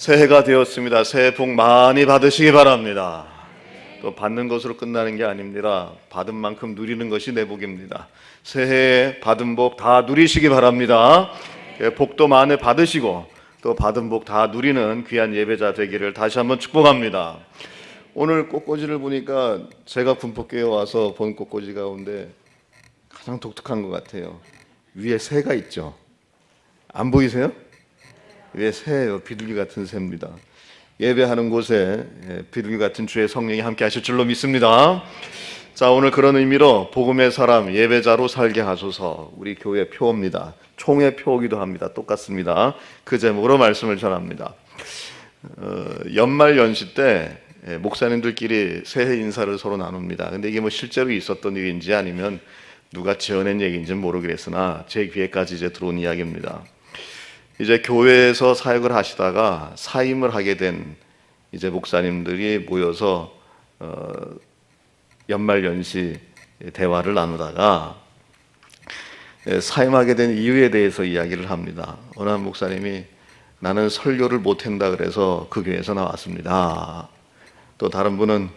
새해가 되었습니다. 새해 복 많이 받으시기 바랍니다. 또 받는 것으로 끝나는 게 아닙니다. 받은 만큼 누리는 것이 내 복입니다. 새해에 받은 복 다 누리시기 바랍니다. 복도 많이 받으시고 또 받은 복 다 누리는 귀한 예배자 되기를 다시 한번 축복합니다. 오늘 꽃꽂이를 보니까 제가 군포교회 와서 본 꽃꽂이 가운데 가장 독특한 것 같아요. 위에 새가 있죠. 안 보이세요? 위에 새예요. 비둘기 같은 새입니다. 예배하는 곳에 비둘기 같은 주의 성령이 함께 하실 줄로 믿습니다. 자, 오늘 그런 의미로 복음의 사람 예배자로 살게 하소서. 우리 교회 표어입니다. 총회 표어기도 합니다. 똑같습니다. 그 제목으로 말씀을 전합니다. 연말 연시 때 목사님들끼리 새해 인사를 서로 나눕니다. 근데 이게 뭐 실제로 있었던 일인지 아니면 누가 지어낸 얘기인지는 모르겠으나 제 귀에까지 이제 들어온 이야기입니다. 이제 교회에서 사역을 하시다가 사임을 하게 된 이제 목사님들이 모여서 연말연시 대화를 나누다가 사임하게 된 이유에 대해서 이야기를 합니다. 어느 한 목사님이 나는 설교를 못한다 그래서 그 교회에서 나왔습니다. 또 다른 분은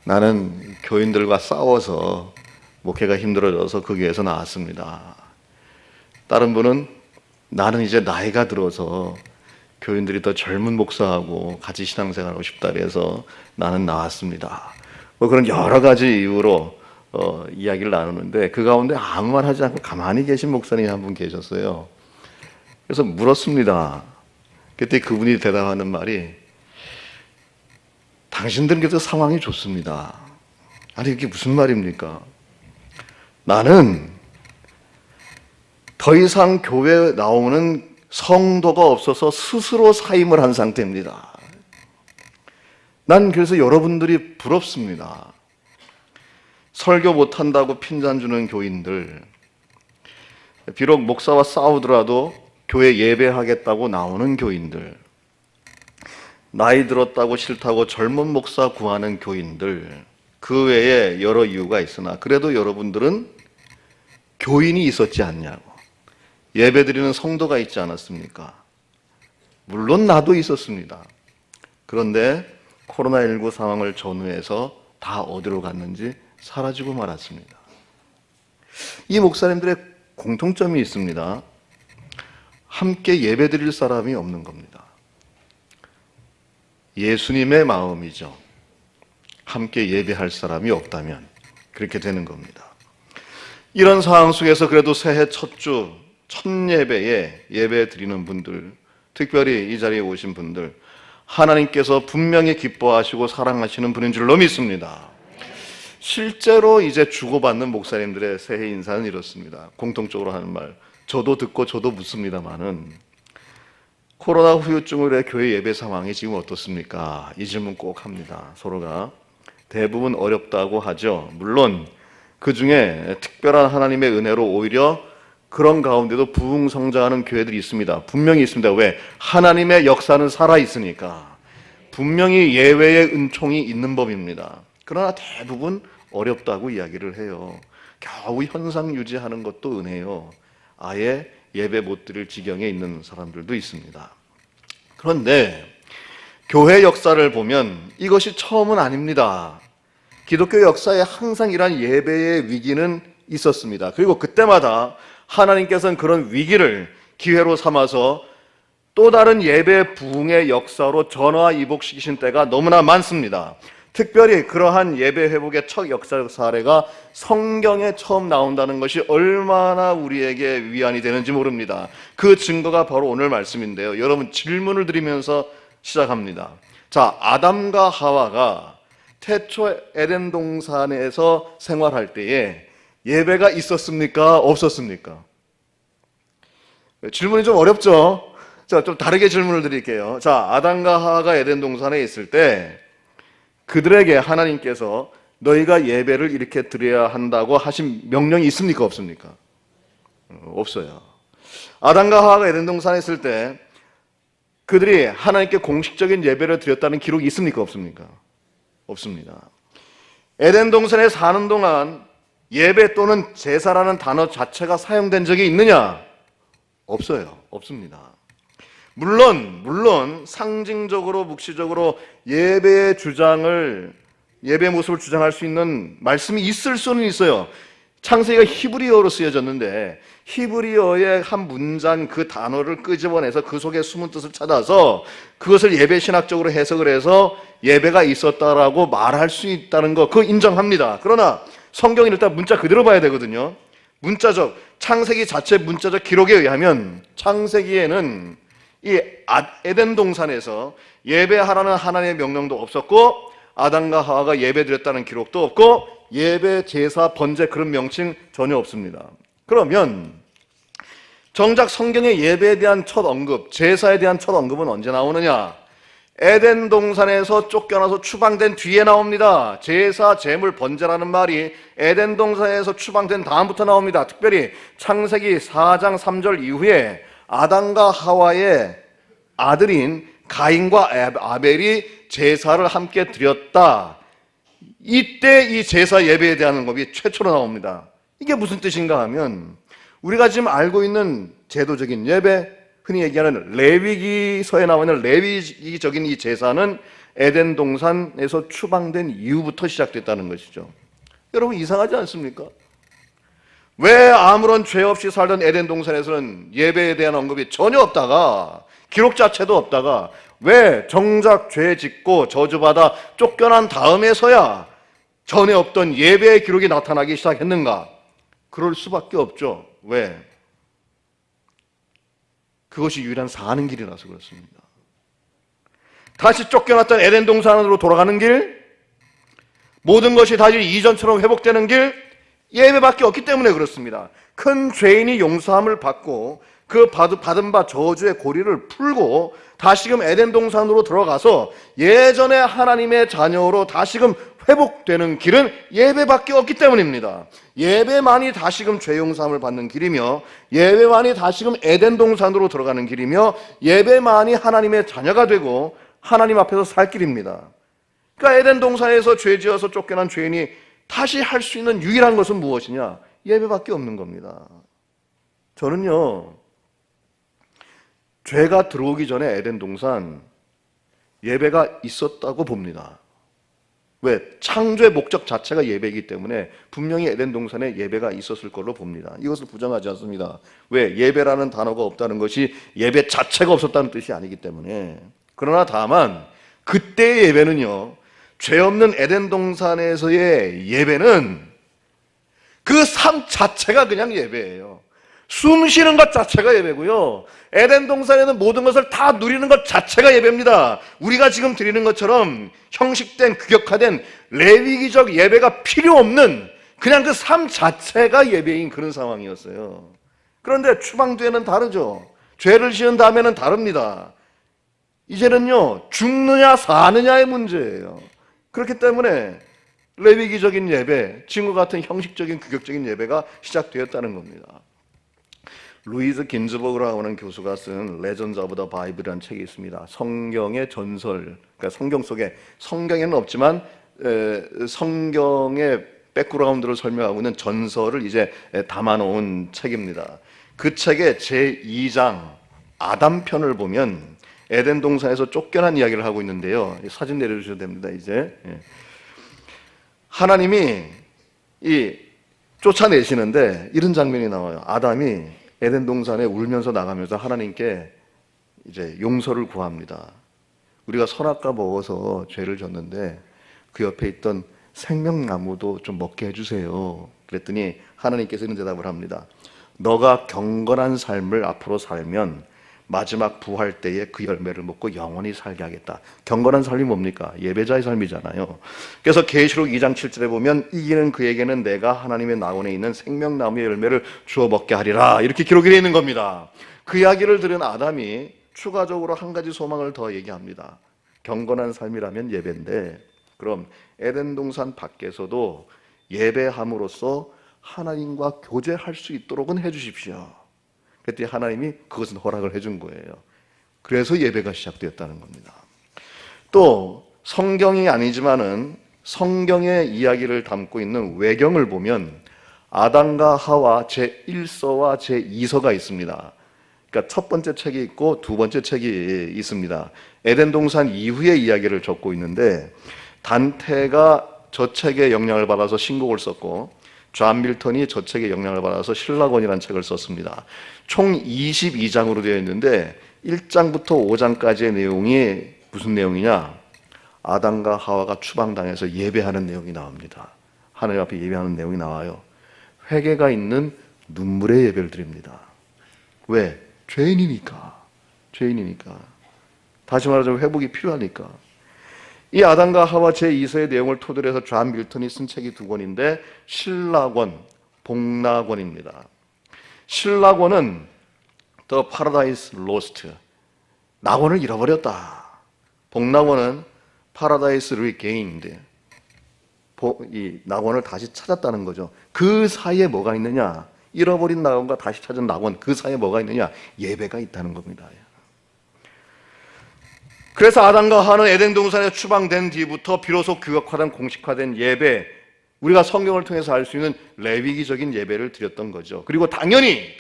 나는 교인들과 싸워서 목회가 힘들어져서 그 교회에서 나왔습니다. 다른 분은 나는 이제 나이가 들어서 교인들이 더 젊은 목사하고 같이 신앙생활하고 싶다 그래서 나는 나왔습니다. 뭐 그런 여러 가지 이유로 이야기를 나누는데 그 가운데 아무 말 하지 않고 가만히 계신 목사님이 한 분 계셨어요. 그래서 물었습니다. 그때 그분이 대답하는 말이 당신들께서 상황이 좋습니다. 아니 이게 무슨 말입니까? 나는 더 이상 교회에 나오는 성도가 없어서 스스로 사임을 한 상태입니다. 난 그래서 여러분들이 부럽습니다. 설교 못한다고 핀잔 주는 교인들, 비록 목사와 싸우더라도 교회 예배하겠다고 나오는 교인들, 나이 들었다고 싫다고 젊은 목사 구하는 교인들, 그 외에 여러 이유가 있으나 그래도 여러분들은 교인이 있었지 않냐고. 예배드리는 성도가 있지 않았습니까? 물론 나도 있었습니다. 그런데 코로나19 상황을 전후해서 다 어디로 갔는지 사라지고 말았습니다. 이 목사님들의 공통점이 있습니다. 함께 예배드릴 사람이 없는 겁니다. 예수님의 마음이죠. 함께 예배할 사람이 없다면 그렇게 되는 겁니다. 이런 상황 속에서 그래도 새해 첫 주 첫 예배에 예배 드리는 분들, 특별히 이 자리에 오신 분들, 하나님께서 분명히 기뻐하시고 사랑하시는 분인 줄로 믿습니다. 실제로 이제 주고받는 목사님들의 새해 인사는 이렇습니다. 공통적으로 하는 말, 저도 듣고 저도 묻습니다만은 코로나 후유증으로 교회 예배 상황이 지금 어떻습니까? 이 질문 꼭 합니다. 서로가 대부분 어렵다고 하죠. 물론 그 중에 특별한 하나님의 은혜로 오히려 그런 가운데도 부흥성장하는 교회들이 있습니다. 분명히 있습니다. 왜? 하나님의 역사는 살아있으니까. 분명히 예외의 은총이 있는 법입니다. 그러나 대부분 어렵다고 이야기를 해요. 겨우 현상 유지하는 것도 은혜요. 아예 예배 못 드릴 지경에 있는 사람들도 있습니다. 그런데 교회 역사를 보면 이것이 처음은 아닙니다. 기독교 역사에 항상 이러한 예배의 위기는 있었습니다. 그리고 그때마다 하나님께서는 그런 위기를 기회로 삼아서 또 다른 예배 부흥의 역사로 전화위복시키신 때가 너무나 많습니다. 특별히 그러한 예배 회복의 첫 역사적 사례가 성경에 처음 나온다는 것이 얼마나 우리에게 위안이 되는지 모릅니다. 그 증거가 바로 오늘 말씀인데요. 여러분 질문을 드리면서 시작합니다. 자, 아담과 하와가 태초 에덴 동산에서 생활할 때에 예배가 있었습니까? 없었습니까? 질문이 좀 어렵죠? 자, 좀 다르게 질문을 드릴게요. 자, 아담과 하와가 에덴 동산에 있을 때 그들에게 하나님께서 너희가 예배를 이렇게 드려야 한다고 하신 명령이 있습니까? 없습니까? 없어요. 아담과 하와가 에덴 동산에 있을 때 그들이 하나님께 공식적인 예배를 드렸다는 기록이 있습니까? 없습니까? 없습니다. 에덴 동산에 사는 동안 예배 또는 제사라는 단어 자체가 사용된 적이 있느냐? 없어요. 없습니다. 물론 상징적으로 묵시적으로 예배의 모습을 주장할 수 있는 말씀이 있을 수는 있어요. 창세기가 히브리어로 쓰여졌는데 히브리어의 한 문장 그 단어를 끄집어내서 그 속에 숨은 뜻을 찾아서 그것을 예배 신학적으로 해석을 해서 예배가 있었다라고 말할 수 있다는 거, 그거 인정합니다. 그러나 성경은 일단 문자 그대로 봐야 되거든요. 문자적, 창세기 자체 문자적 기록에 의하면 창세기에는 이 에덴 동산에서 예배하라는 하나님의 명령도 없었고 아담과 하와가 예배드렸다는 기록도 없고 예배, 제사, 번제 그런 명칭 전혀 없습니다. 그러면 정작 성경의 예배에 대한 첫 언급, 제사에 대한 첫 언급은 언제 나오느냐? 에덴 동산에서 쫓겨나서 추방된 뒤에 나옵니다. 제사, 제물, 번제라는 말이 에덴 동산에서 추방된 다음부터 나옵니다. 특별히 창세기 4장 3절 이후에 아담과 하와의 아들인 가인과 아벨이 제사를 함께 드렸다. 이때 이 제사 예배에 대한 언급이 최초로 나옵니다. 이게 무슨 뜻인가 하면 우리가 지금 알고 있는 제도적인 예배, 흔히 얘기하는 레위기서에 나오는 레위기적인 이 제사는 에덴 동산에서 추방된 이후부터 시작됐다는 것이죠. 여러분 이상하지 않습니까? 왜 아무런 죄 없이 살던 에덴 동산에서는 예배에 대한 언급이 전혀 없다가 기록 자체도 없다가 왜 정작 죄 짓고 저주받아 쫓겨난 다음에서야 전에 없던 예배의 기록이 나타나기 시작했는가? 그럴 수밖에 없죠. 왜? 그것이 유일한 사는 길이라서 그렇습니다. 다시 쫓겨났던 에덴 동산으로 돌아가는 길, 모든 것이 다시 이전처럼 회복되는 길, 예배밖에 없기 때문에 그렇습니다. 큰 죄인이 용서함을 받고 그 받은 바 저주의 고리를 풀고 다시금 에덴 동산으로 들어가서 예전의 하나님의 자녀로 다시금 회복되는 길은 예배밖에 없기 때문입니다. 예배만이 다시금 죄 용서함을 받는 길이며 예배만이 다시금 에덴 동산으로 들어가는 길이며 예배만이 하나님의 자녀가 되고 하나님 앞에서 살 길입니다. 그러니까 에덴 동산에서 죄 지어서 쫓겨난 죄인이 다시 할 수 있는 유일한 것은 무엇이냐? 예배밖에 없는 겁니다. 저는요, 죄가 들어오기 전에 에덴 동산 예배가 있었다고 봅니다. 왜? 창조의 목적 자체가 예배이기 때문에 분명히 에덴 동산에 예배가 있었을 걸로 봅니다. 이것을 부정하지 않습니다. 왜? 예배라는 단어가 없다는 것이 예배 자체가 없었다는 뜻이 아니기 때문에. 그러나 다만 그때의 예배는요, 죄 없는 에덴 동산에서의 예배는 그 삶 자체가 그냥 예배예요. 숨 쉬는 것 자체가 예배고요, 에덴 동산에는 모든 것을 다 누리는 것 자체가 예배입니다. 우리가 지금 드리는 것처럼 형식된 규격화된 레위기적 예배가 필요 없는 그냥 그 삶 자체가 예배인 그런 상황이었어요. 그런데 추방 뒤에는 다르죠. 죄를 지은 다음에는 다릅니다. 이제는요, 죽느냐 사느냐의 문제예요. 그렇기 때문에 레위기적인 예배, 지금과 같은 형식적인 규격적인 예배가 시작되었다는 겁니다. 루이즈 긴즈버그라고 하는 교수가 쓴 레전드 오브 더 바이블이라는 책이 있습니다. 성경의 전설, 그러니까 성경 속에, 성경에는 없지만 성경의 백그라운드를 설명하고 있는 전설을 이제 담아놓은 책입니다. 그 책의 제2장 아담 편을 보면 에덴 동산에서 쫓겨난 이야기를 하고 있는데요. 사진 내려주셔도 됩니다. 이제 하나님이 쫓아내시는데 이런 장면이 나와요. 아담이 에덴 동산에 울면서 나가면서 하나님께 이제 용서를 구합니다. 우리가 선악과 먹어서 죄를 졌는데 그 옆에 있던 생명나무도 좀 먹게 해주세요. 그랬더니 하나님께서 이런 대답을 합니다. 너가 경건한 삶을 앞으로 살면 마지막 부활 때에 그 열매를 먹고 영원히 살게 하겠다. 경건한 삶이 뭡니까? 예배자의 삶이잖아요. 그래서 계시록 2장 7절에 보면 이기는 그에게는 내가 하나님의 낙원에 있는 생명나무의 열매를 주어 먹게 하리라, 이렇게 기록이 되어 있는 겁니다. 그 이야기를 들은 아담이 추가적으로 한 가지 소망을 더 얘기합니다. 경건한 삶이라면 예배인데 그럼 에덴 동산 밖에서도 예배함으로써 하나님과 교제할 수 있도록은 해주십시오. 그때 하나님이 그것은 허락을 해준 거예요. 그래서 예배가 시작되었다는 겁니다. 또 성경이 아니지만은 성경의 이야기를 담고 있는 외경을 보면 아담과 하와 제1서와 제2서가 있습니다. 그러니까 첫 번째 책이 있고 두 번째 책이 있습니다. 에덴 동산 이후의 이야기를 적고 있는데, 단테가 저 책의 영향을 받아서 신곡을 썼고 존 밀턴이 저 책의 영향을 받아서 신라권이라는 책을 썼습니다. 총 22장으로 되어 있는데 1장부터 5장까지의 내용이 무슨 내용이냐? 아담과 하와가 추방당해서 예배하는 내용이 나옵니다. 하나님 앞에 예배하는 내용이 나와요. 회개가 있는 눈물의 예배를 드립니다. 왜? 죄인이니까. 다시 말하자면 회복이 필요하니까. 이 아담과 하와 제2서의 내용을 토대로 해서 존 밀턴이 쓴 책이 두 권인데, 신라권, 복락원입니다. 신라권은 The Paradise Lost, 낙원을 잃어버렸다. 복락원은 Paradise Regained, 이 낙원을 다시 찾았다는 거죠. 그 사이에 뭐가 있느냐? 잃어버린 낙원과 다시 찾은 낙원, 그 사이에 뭐가 있느냐? 예배가 있다는 겁니다. 그래서 아담과 하와는 에덴 동산에 추방된 뒤부터 비로소 규격화된 공식화된 예배, 우리가 성경을 통해서 알 수 있는 레위기적인 예배를 드렸던 거죠. 그리고 당연히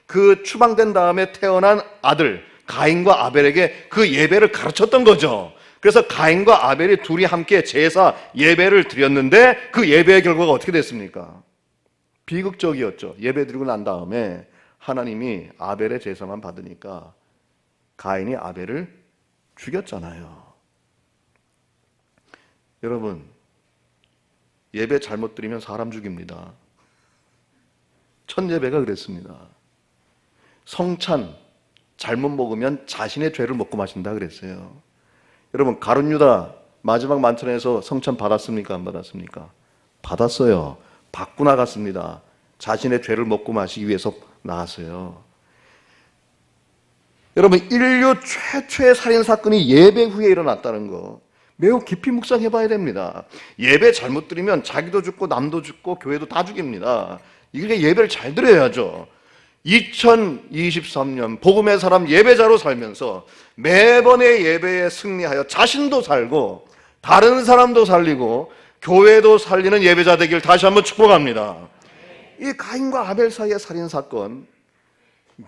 그 추방된 다음에 태어난 아들 가인과 아벨에게 그 예배를 가르쳤던 거죠. 그래서 가인과 아벨이 둘이 함께 제사 예배를 드렸는데, 그 예배의 결과가 어떻게 됐습니까? 비극적이었죠. 예배 드리고 난 다음에 하나님이 아벨의 제사만 받으니까 가인이 아벨을 죽였잖아요. 여러분, 예배 잘못 드리면 사람 죽입니다. 첫 예배가 그랬습니다. 성찬 잘못 먹으면 자신의 죄를 먹고 마신다 그랬어요. 여러분, 가룟 유다 마지막 만찬에서 성찬 받았습니까? 안 받았습니까? 받았어요. 받고 나갔습니다. 자신의 죄를 먹고 마시기 위해서 나갔어요. 여러분, 인류 최초의 살인사건이 예배 후에 일어났다는 거 매우 깊이 묵상해 봐야 됩니다. 예배 잘못 드리면 자기도 죽고 남도 죽고 교회도 다 죽입니다. 이게 예배를 잘 드려야죠. 2023년 복음의 사람 예배자로 살면서 매번의 예배에 승리하여 자신도 살고 다른 사람도 살리고 교회도 살리는 예배자 되길 다시 한번 축복합니다. 이 가인과 아벨 사이의 살인사건,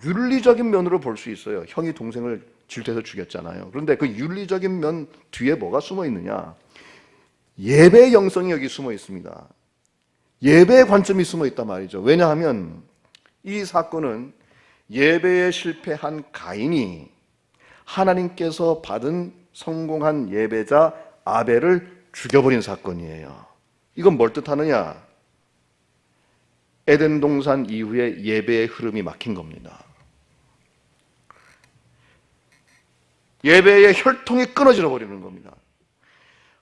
윤리적인 면으로 볼 수 있어요. 형이 동생을 질투해서 죽였잖아요. 그런데 그 윤리적인 면 뒤에 뭐가 숨어 있느냐? 예배의 영성이 여기 숨어 있습니다. 예배의 관점이 숨어 있단 말이죠. 왜냐하면 이 사건은 예배에 실패한 가인이 하나님께서 받은 성공한 예배자 아벨을 죽여버린 사건이에요. 이건 뭘 뜻하느냐? 에덴 동산 이후에 예배의 흐름이 막힌 겁니다. 예배의 혈통이 끊어져 버리는 겁니다.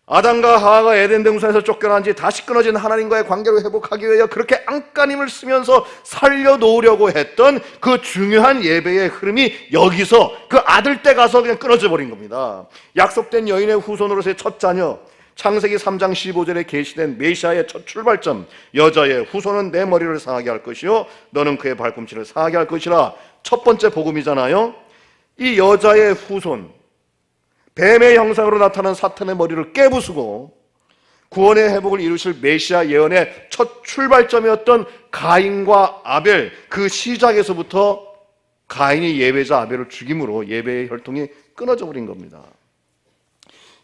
아담과 하와가 에덴 동산에서 쫓겨난 지 다시 끊어진 하나님과의 관계를 회복하기 위해 그렇게 안간힘을 쓰면서 살려놓으려고 했던 그 중요한 예배의 흐름이 여기서 그 아들 때 가서 그냥 끊어져 버린 겁니다. 약속된 여인의 후손으로서의 첫 자녀, 창세기 3장 15절에 계시된 메시아의 첫 출발점, 여자의 후손은 내 머리를 상하게 할 것이요 너는 그의 발꿈치를 상하게 할 것이라. 첫 번째 복음이잖아요. 이 여자의 후손, 뱀의 형상으로 나타난 사탄의 머리를 깨부수고 구원의 회복을 이루실 메시아 예언의 첫 출발점이었던 가인과 아벨, 그 시작에서부터 가인이 예배자 아벨을 죽임으로 예배의 혈통이 끊어져 버린 겁니다.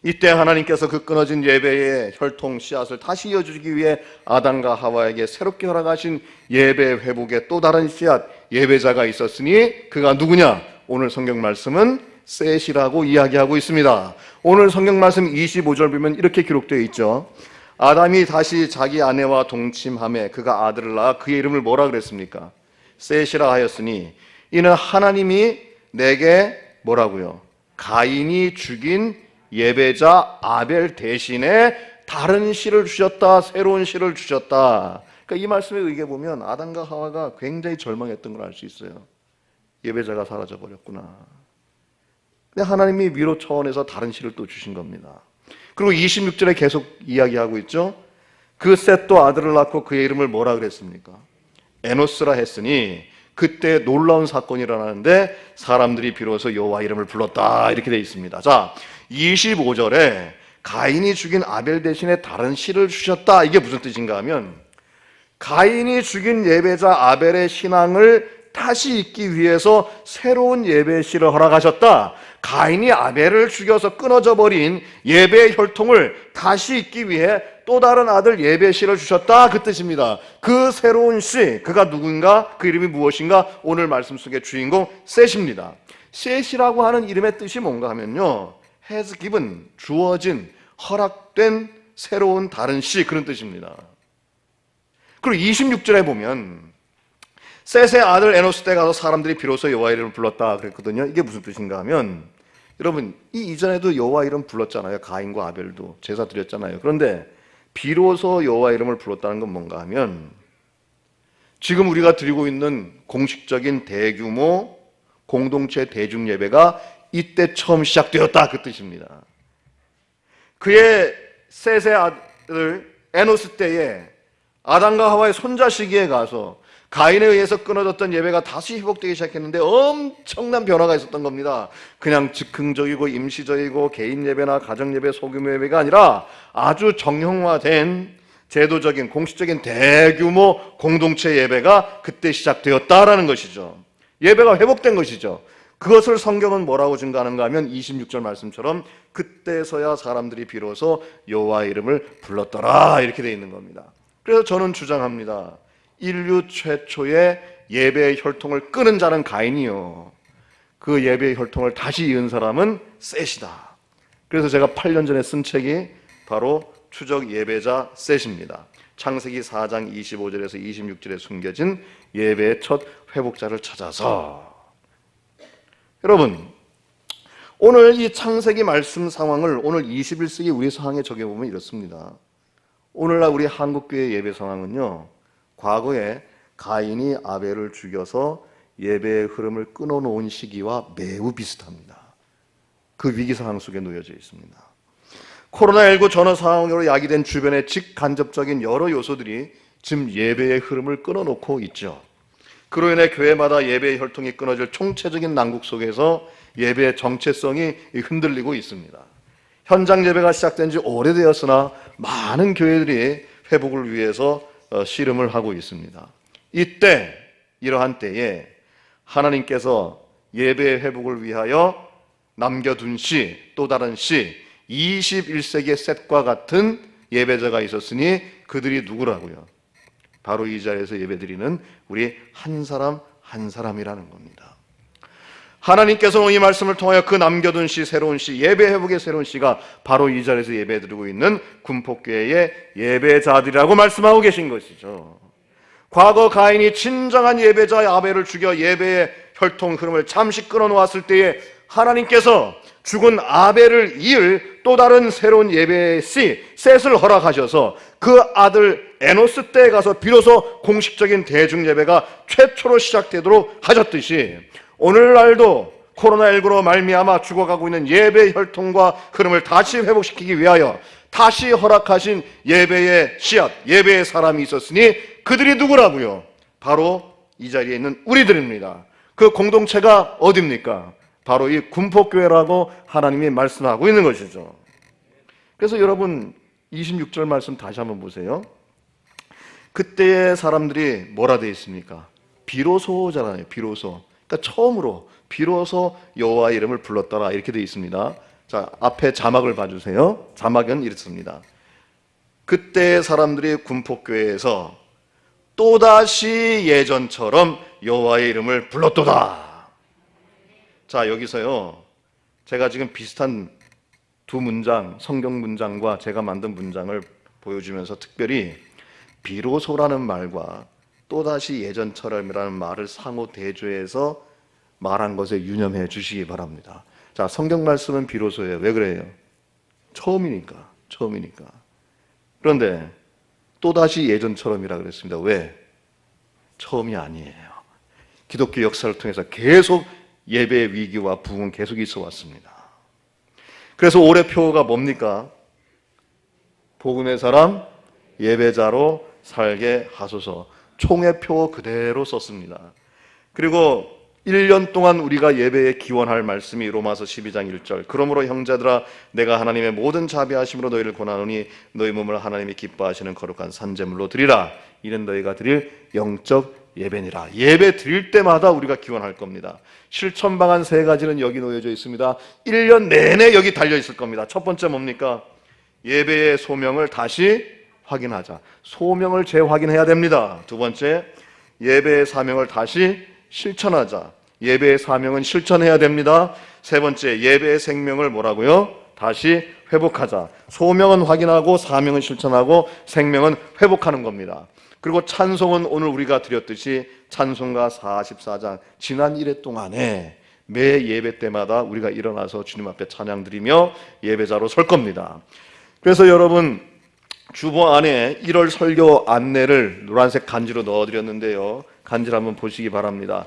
이때 하나님께서 그 끊어진 예배의 혈통 씨앗을 다시 이어주기 위해 아담과 하와에게 새롭게 허락하신 예배 회복의 또 다른 씨앗, 예배자가 있었으니 그가 누구냐? 오늘 성경 말씀은 셋이라고 이야기하고 있습니다. 오늘 성경 말씀 25절 보면 이렇게 기록되어 있죠. 아담이 다시 자기 아내와 동침하매 그가 아들을 낳아 그의 이름을 뭐라 그랬습니까? 셋이라 하였으니 이는 하나님이 내게 뭐라고요? 가인이 죽인 예배자 아벨 대신에 다른 씨를 주셨다, 새로운 씨를 주셨다. 그러니까 이 말씀에 의해 보면 아담과 하와가 굉장히 절망했던 걸 알 수 있어요. 예배자가 사라져 버렸구나. 근데 하나님이 위로 차원에서 다른 씨를 또 주신 겁니다. 그리고 26절에 계속 이야기하고 있죠. 그 셋도 아들을 낳고 그의 이름을 뭐라 그랬습니까? 에노스라 했으니 그때 놀라운 사건이 일어나는데 사람들이 비로소 여호와 이름을 불렀다, 이렇게 되어 있습니다. 자, 25절에 가인이 죽인 아벨 대신에 다른 씨를 주셨다. 이게 무슨 뜻인가 하면 가인이 죽인 예배자 아벨의 신앙을 다시 잇기 위해서 새로운 예배시를 허락하셨다. 가인이 아벨을 죽여서 끊어져 버린 예배의 혈통을 다시 잇기 위해 또 다른 아들 예배시를 주셨다, 그 뜻입니다. 그 새로운 씨, 그가 누군가, 그 이름이 무엇인가, 오늘 말씀 속의 주인공 셋입니다. 셋이라고 하는 이름의 뜻이 뭔가 하면요, has given, 주어진, 허락된 새로운 다른 씨, 그런 뜻입니다. 그리고 26절에 보면 셋의 아들 에노스 때 가서 사람들이 비로소 여호와 이름을 불렀다 그랬거든요. 이게 무슨 뜻인가 하면, 여러분, 이 이전에도 여호와 이름 불렀잖아요. 가인과 아벨도 제사 드렸잖아요. 그런데 비로소 여호와 이름을 불렀다는 건 뭔가 하면, 지금 우리가 드리고 있는 공식적인 대규모 공동체 대중 예배가 이때 처음 시작되었다, 그 뜻입니다. 그의 셋의 아들 에노스 때에 아담과 하와의 손자시기에 가서 가인에 의해서 끊어졌던 예배가 다시 회복되기 시작했는데 엄청난 변화가 있었던 겁니다. 그냥 즉흥적이고 임시적이고 개인 예배나 가정 예배, 소규모 예배가 아니라 아주 정형화된 제도적인 공식적인 대규모 공동체 예배가 그때 시작되었다라는 것이죠. 예배가 회복된 것이죠. 그것을 성경은 뭐라고 증가하는가 하면 26절 말씀처럼 그때서야 사람들이 비로소 여호와의 이름을 불렀더라, 이렇게 되어 있는 겁니다. 그래서 저는 주장합니다. 인류 최초의 예배의 혈통을 끊은 자는 가인이요, 그 예배의 혈통을 다시 이은 사람은 셋이다. 그래서 제가 8년 전에 쓴 책이 바로 추적 예배자 셋입니다. 창세기 4장 25절에서 26절에 숨겨진 예배의 첫 회복자를 찾아서. 여러분, 오늘 이 창세기 말씀 상황을 오늘 21세기 우리 상황에 적용해보면 이렇습니다. 오늘날 우리 한국교회 예배 상황은요, 과거에 가인이 아벨을 죽여서 예배의 흐름을 끊어놓은 시기와 매우 비슷합니다. 그 위기 상황 속에 놓여져 있습니다. 코로나19 전후 상황으로 야기된 주변의 직간접적인 여러 요소들이 지금 예배의 흐름을 끊어놓고 있죠. 그로 인해 교회마다 예배의 혈통이 끊어질 총체적인 난국 속에서 예배의 정체성이 흔들리고 있습니다. 현장 예배가 시작된 지 오래되었으나 많은 교회들이 회복을 위해서 씨름을 하고 있습니다. 이때, 이러한 때에 하나님께서 예배의 회복을 위하여 남겨둔 씨, 또 다른 씨, 21세기의 셋과 같은 예배자가 있었으니 그들이 누구라고요? 바로 이 자리에서 예배드리는 우리 한 사람 한 사람이라는 겁니다. 하나님께서는 이 말씀을 통하여 그 남겨둔 씨, 새로운 씨, 예배 회복의 새로운 씨가 바로 이 자리에서 예배드리고 있는 군폭교회의 예배자들이라고 말씀하고 계신 것이죠. 과거 가인이 진정한 예배자 아벨을 죽여 예배의 혈통 흐름을 잠시 끊어놓았을 때에 하나님께서 죽은 아벨을 이을 또 다른 새로운 예배의 씨, 셋을 허락하셔서 그 아들 에노스 때에 가서 비로소 공식적인 대중 예배가 최초로 시작되도록 하셨듯이 오늘날도 코로나19로 말미암아 죽어가고 있는 예배의 혈통과 흐름을 다시 회복시키기 위하여 다시 허락하신 예배의 씨앗, 예배의 사람이 있었으니 그들이 누구라고요? 바로 이 자리에 있는 우리들입니다. 그 공동체가 어디입니까? 바로 이 군폭교회라고 하나님이 말씀하고 있는 것이죠. 그래서 여러분 26절 말씀 다시 한번 보세요. 그때의 사람들이 뭐라 되어 있습니까? 비로소잖아요. 비로소. 그러니까 처음으로 비로소 여호와 이름을 불렀더라, 이렇게 되어 있습니다. 자, 앞에 자막을 봐주세요. 자막은 이렇습니다. 그때의 사람들이 군폭교회에서 또다시 예전처럼 여호와의 이름을 불렀도다. 자, 여기서요, 제가 지금 비슷한 두 문장, 성경 문장과 제가 만든 문장을 보여주면서 특별히 비로소라는 말과 또다시 예전처럼이라는 말을 상호 대조해서 말한 것에 유념해 주시기 바랍니다. 자, 성경 말씀은 비로소예요. 왜 그래요? 처음이니까. 그런데 또다시 예전처럼이라 그랬습니다. 왜? 처음이 아니에요. 기독교 역사를 통해서 계속 예배의 위기와 부흥은 계속 있어 왔습니다. 그래서 올해 표어가 뭡니까? 복음의 사람, 예배자로 살게 하소서. 총의 표 그대로 썼습니다. 그리고 1년 동안 우리가 예배에 기원할 말씀이 로마서 12장 1절. 그러므로 형제들아, 내가 하나님의 모든 자비하심으로 너희를 권하노니 너희 몸을 하나님이 기뻐하시는 거룩한 산제물로 드리라. 이는 너희가 드릴 영적 예배니라. 예배 드릴 때마다 우리가 기원할 겁니다. 실천 방안 세 가지는 여기 놓여져 있습니다. 1년 내내 여기 달려 있을 겁니다. 첫 번째 뭡니까? 예배의 소명을 다시 확인하자. 소명을 재확인해야 됩니다. 두 번째, 예배의 사명을 다시 실천하자. 예배의 사명은 실천해야 됩니다. 세 번째, 예배의 생명을 뭐라고요? 다시 회복하자. 소명은 확인하고 사명은 실천하고 생명은 회복하는 겁니다. 그리고 찬송은 오늘 우리가 드렸듯이 찬송가 44장 지난 1회 동안에 매 예배 때마다 우리가 일어나서 주님 앞에 찬양 드리며 예배자로 설 겁니다. 그래서 여러분 주보 안에 1월 설교 안내를 노란색 간지로 넣어드렸는데요. 간지를 한번 보시기 바랍니다.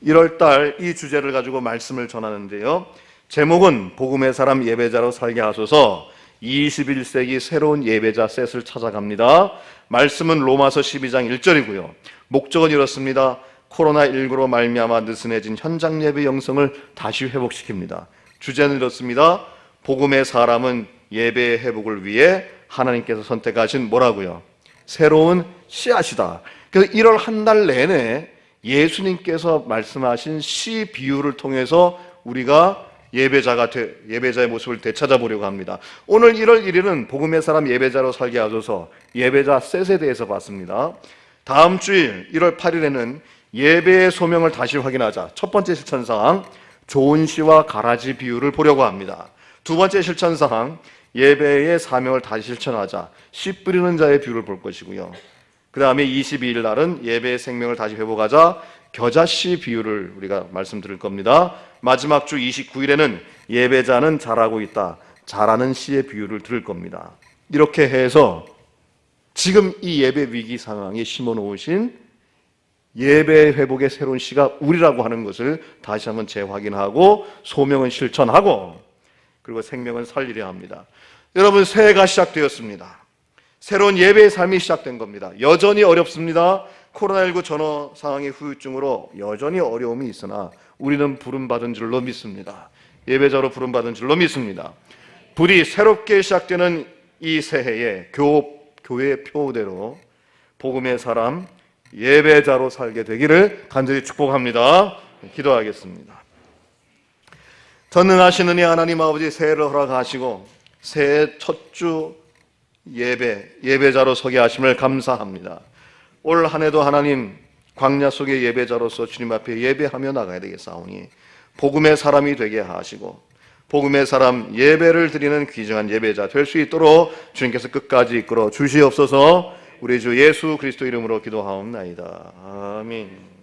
1월 달 이 주제를 가지고 말씀을 전하는데요. 제목은 복음의 사람 예배자로 살게 하소서. 21세기 새로운 예배자 셋을 찾아갑니다. 말씀은 로마서 12장 1절이고요. 목적은 이렇습니다. 코로나19로 말미암아 느슨해진 현장 예배 영성을 다시 회복시킵니다. 주제는 이렇습니다. 복음의 사람은 예배의 회복을 위해 하나님께서 선택하신 뭐라고요? 새로운 씨앗이다. 그래서 1월 한 달 내내 예수님께서 말씀하신 씨 비유를 통해서 우리가 예배자의 모습을 되찾아보려고 합니다. 오늘 1월 1일은 복음의 사람 예배자로 살게 하소서 예배자 셋에 대해서 봤습니다. 다음 주일 1월 8일에는 예배의 소명을 다시 확인하자. 첫 번째 실천사항 좋은 씨와 가라지 비유를 보려고 합니다. 두 번째 실천사항 예배의 사명을 다시 실천하자. 씨 뿌리는 자의 비유를 볼 것이고요. 그 다음에 22일 날은 예배의 생명을 다시 회복하자. 겨자씨 비유를 우리가 말씀드릴 겁니다. 마지막 주 29일에는 예배자는 잘하고 있다. 잘하는 씨의 비유를 들을 겁니다. 이렇게 해서 지금 이 예배 위기 상황에 심어놓으신 예배 회복의 새로운 씨가 우리라고 하는 것을 다시 한번 재확인하고 소명은 실천하고 그리고 생명은 살리려 합니다. 여러분 새해가 시작되었습니다. 새로운 예배의 삶이 시작된 겁니다. 여전히 어렵습니다. 코로나19 전후 상황의 후유증으로 여전히 어려움이 있으나 우리는 부름받은 줄로 믿습니다. 예배자로 부름받은 줄로 믿습니다. 부디 새롭게 시작되는 이 새해에 교회의 표대로 복음의 사람 예배자로 살게 되기를 간절히 축복합니다. 기도하겠습니다. 전능하신 은혜 하나님 아버지 새해를 허락하시고 새해 첫 주 예배자로 서게 하심을 감사합니다. 올 한 해도 하나님 광야 속의 예배자로서 주님 앞에 예배하며 나가야 되겠사오니 복음의 사람이 되게 하시고 복음의 사람 예배를 드리는 귀중한 예배자 될 수 있도록 주님께서 끝까지 이끌어 주시옵소서. 우리 주 예수 그리스도 이름으로 기도하옵나이다. 아멘.